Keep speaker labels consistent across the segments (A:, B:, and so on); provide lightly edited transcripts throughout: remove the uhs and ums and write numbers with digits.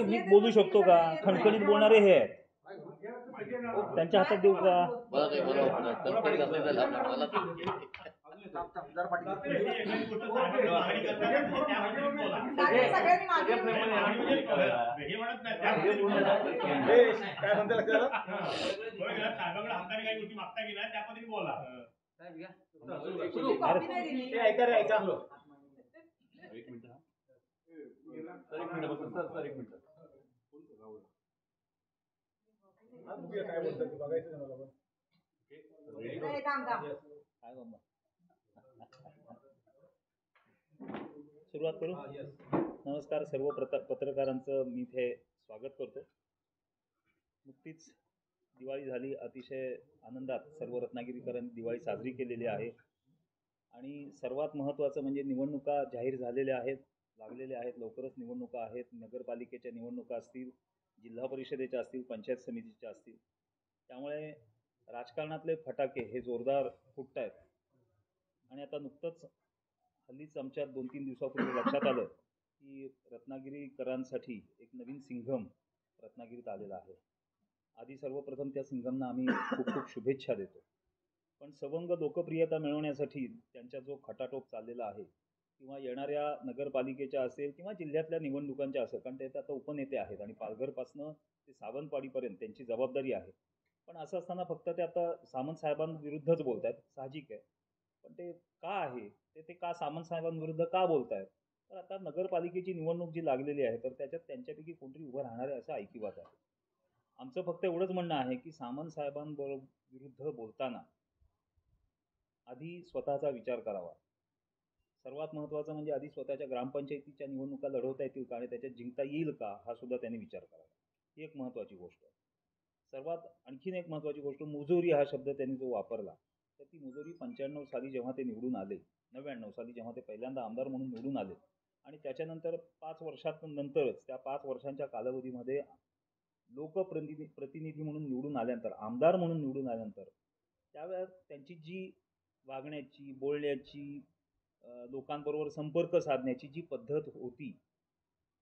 A: मी बोलू शकतो का? खणखणीत बोलणारे हे आहेत, त्यांच्या हातात देऊ का? सुरुवात करू. नमस्कार सर्व पत्रकारांचं मी इथे स्वागत करतो. नुकतीच दिवाळी झाली, अतिशय आनंदात सर्व रत्नागिरीकरांनी दिवाळी साजरी केलेली आहे आणि सर्वात महत्त्वाचं म्हणजे निवडणुका जाहीर झालेल्या आहेत, लागलेल्या आहेत. लवकरच निवडणुका आहेत. नगरपालिकेच्या निवडणुका असतील, जिल्हा परिषदेच्या असतील, पंचायत समितीच्या असतील. त्यामुळे राजकारणातले फटाके हे जोरदार फुटत आहेत आणि आता नुकतंच हल्लीच आमच्या 2-3 दिवसापूर्वी लक्षात आलं की रत्नागिरीकरांसाठी एक नवीन सिंघम रत्नागिरीत आलेला आहे. आधी सर्वप्रथम त्या सिंघमना आम्ही खूप खूप शुभेच्छा देतो. पण सवंग लोकप्रियता मिळवण्यासाठी त्यांचा जो खटाटोप चाललेला आहे किंवा येणाऱ्या नगरपालिकेच्या असेल किंवा जिल्ह्यातल्या निवडणुकांच्या असेल, कारण ते आता उपनेते आहेत आणि पालघरपासनं ते सावंतवाडीपर्यंत त्यांची जबाबदारी आहे. पण असं असताना फक्त ते आता सामंत साहेबांविरुद्धच बोलत आहेत, साहजिक आहे. पण ते का आहे, ते का सामंत साहेबांविरुद्ध का बोलत आहेत? तर आता नगरपालिकेची निवडणूक जी लागलेली आहे तर त्याच्यात त्यांच्यापैकी कोणतरी उभं राहणार आहे असं ऐकिवात आहे. आमचं फक्त एवढंच म्हणणं आहे की सामंत साहेबांविरुद्ध बोलताना आधी स्वतःचा विचार करावा. सर्वात महत्त्वाचं म्हणजे आधी स्वतःच्या ग्रामपंचायतीच्या निवडणुका लढवता येतील का आणि त्याच्यात जिंकता येईल का हा सुद्धा त्यांनी विचार करावा. ही एक महत्त्वाची गोष्ट आहे. सर्वात आणखीन एक महत्त्वाची गोष्ट, मुजोरी हा शब्द त्यांनी जो वापरला, तर ती मुजोरी 95 साली जेव्हा ते निवडून आले, 99 साली जेव्हा ते पहिल्यांदा आमदार म्हणून निवडून आले आणि त्याच्यानंतर 5 वर्षांनंतरच त्या 5 वर्षांच्या कालावधीमध्ये लोकप्रतिनिधी म्हणून निवडून आल्यानंतर, आमदार म्हणून निवडून आल्यानंतर त्यावेळेस त्यांची जी वागण्याची, बोलण्याची, लोकांबरोबर संपर्क साधण्याची जी पद्धत होती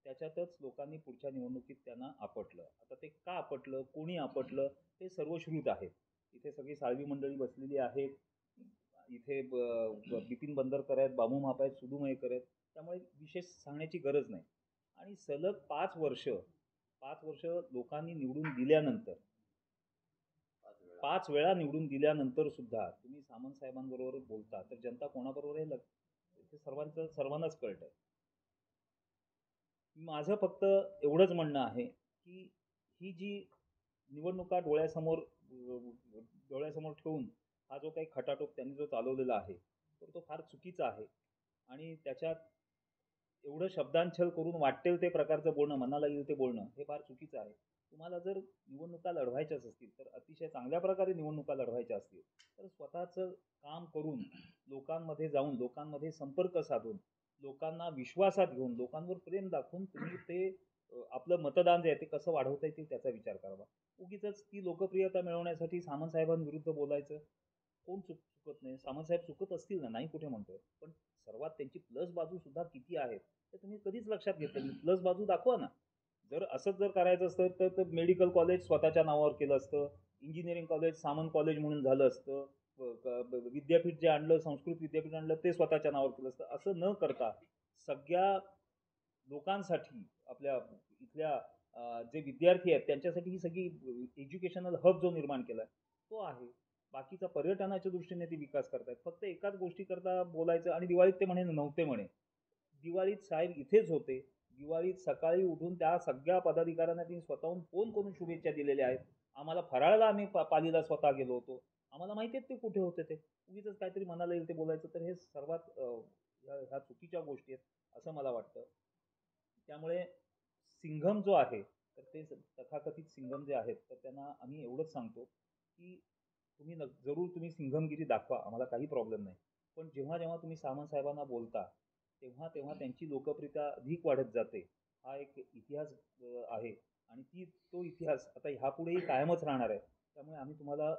A: त्याच्यातच लोकांनी पुढच्या निवडणुकीत त्यांना आपटलं. आता ते का आपटलं, कोणी आपटलं, हे सर्वश्रुत आहेत. इथे सगळी साळवी मंडळी बसलेली आहेत. इथे बिपिन बंदरकर आहेत, बाबू माप आहेत, सुधू मयेकर आहेत. त्यामुळे विशेष सांगण्याची गरज नाही. आणि सलग 5 वर्ष लोकांनी निवडून दिल्यानंतर, 5 वेळा निवडून दिल्यानंतर सुद्धा तुम्ही सामंत साहेबांबरोबर बोलता तर जनता कोणाबरोबर आहे हे सर्वांनाच कळत आहे. माझं फक्त एवढंच म्हणणं आहे की ही जी निवडणुका डोळ्यासमोर ठेवून हा जो काही खटाटोप त्यांनी जो चालवलेला आहे तर तो फार चुकीचा आहे आणि त्याच्यात एवढं शब्दांछल करून वाटेल ते प्रकारचं बोलणं, मनाला येईल ते बोलणं हे फार चुकीचं आहे. तुम्हाला जर निवडणुका लढवायच्याच असतील तर अतिशय चांगल्या प्रकारे निवडणुका लढवायच्या असतील तर स्वतःचं काम करून, लोकांमध्ये जाऊन, लोकांमध्ये संपर्क साधून, लोकांना विश्वासात घेऊन, लोकांवर प्रेम दाखवून तुम्ही ते आपलं मतदान जे आहे ते कसं वाढवता येतील त्याचा विचार करावा. उगीचच ती लोकप्रियता मिळवण्यासाठी सामंत साहेबांविरुद्ध बोलायचं कोण चुकत नाही. सामंत साहेब चुकत असतील ना, नाही कुठे म्हणतोय, पण सर्वात त्यांची प्लस बाजू सुद्धा किती आहेत ते तुम्ही कधीच लक्षात घेतलं नाही. प्लस बाजू दाखवा ना. जर असंच जर करायचं असतं तर मेडिकल कॉलेज स्वतःच्या नावावर केलं असतं, इंजिनिअरिंग कॉलेज सामंत कॉलेज म्हणून झालं असतं, विद्यापीठ जे आणलं, संस्कृत विद्यापीठ आणलं ते स्वतःच्या नावावर केलं असतं. असं न करता सगळ्या लोकांसाठी, आपल्या इथल्या जे विद्यार्थी आहेत त्यांच्यासाठी ही सगळी एज्युकेशनल हब जो निर्माण केला तो आहे. बाकीचा पर्यटनाच्या दृष्टीने ते विकास करतायत. फक्त एकाच गोष्टी करता बोलायचं आणि दिवाळीत ते नव्हते म्हणे. दिवाळीत साहेब इथेच होते. दिवाळीत सकाळी उठून त्या सगळ्या पदाधिकाऱ्यांना त्यांनी स्वतःहून फोन करून शुभेच्छा दिलेल्या आहेत. आम्हाला फराळाला आम्ही पालीला स्वतः गेलो होतो. आम्हाला माहिती आहे ते कुठे होते. ते उगीच काहीतरी मनाला येईल ते बोलायचं, तर हे सर्वात ह्या चुकीच्या गोष्टी आहेत असं मला वाटतं. त्यामुळे सिंघम जो आहे तर ते तथाकथित सिंघम जे आहेत तर त्यांना आम्ही एवढंच सांगतो की तुम्ही सिंघमगिरी दाखवा, आम्हाला काही प्रॉब्लेम नाही. पण जेव्हा जेव्हा तुम्ही सामंत साहेबांना बोलता तेव्हा त्यांची लोकप्रियता अधिक वाढत जाते. हा एक इतिहास आहे आणि तो इतिहास आता ह्यापुढेही कायमच राहणार आहे. त्यामुळे आम्ही तुम्हाला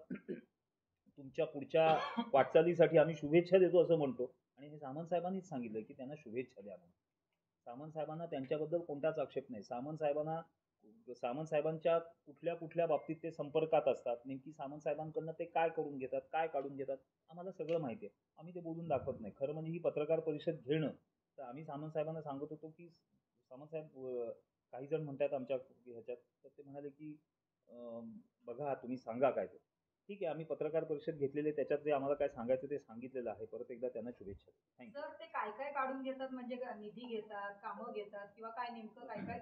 A: तुमच्या पुढच्या वाटचालीसाठी आम्ही शुभेच्छा देतो असं म्हणतो आणि हे सामंत साहेबांनीच सांगितलं की त्यांना शुभेच्छा द्या म्हणून. सामंत साहेबांना त्यांच्याबद्दल कोणताच आक्षेप नाही. सामंत साहेबांच्या कुठल्या कुठल्या बाबतीत ते संपर्कात असतात, नेमकी सामंत साहेबांकडनं ते काय करून घेतात, काय काढून घेतात, आम्हाला सगळं माहिती आहे. आम्ही ते बोलून दाखवत नाही. खरं म्हणजे ही पत्रकार परिषद घेणं, तर आम्ही सामंत साहेबांना सांगत होतो की सामंत साहेब, काही जण म्हणतात आमच्या ह्याच्यात, तर ते म्हणाले की बघा तुम्ही सांगा काय ते. ठीक आहे, आम्ही पत्रकार परिषद घेतलेली, त्याच्यात जे आम्हाला काय सांगायचं ते सांगितलेलं आहे. परत एकदा त्यांना शुभेच्छा. थँक्यू.
B: सर ते काय काय काढून घेतात म्हणजे निधी घेतात, कामं घेतात किंवा काय नेमकं काय काय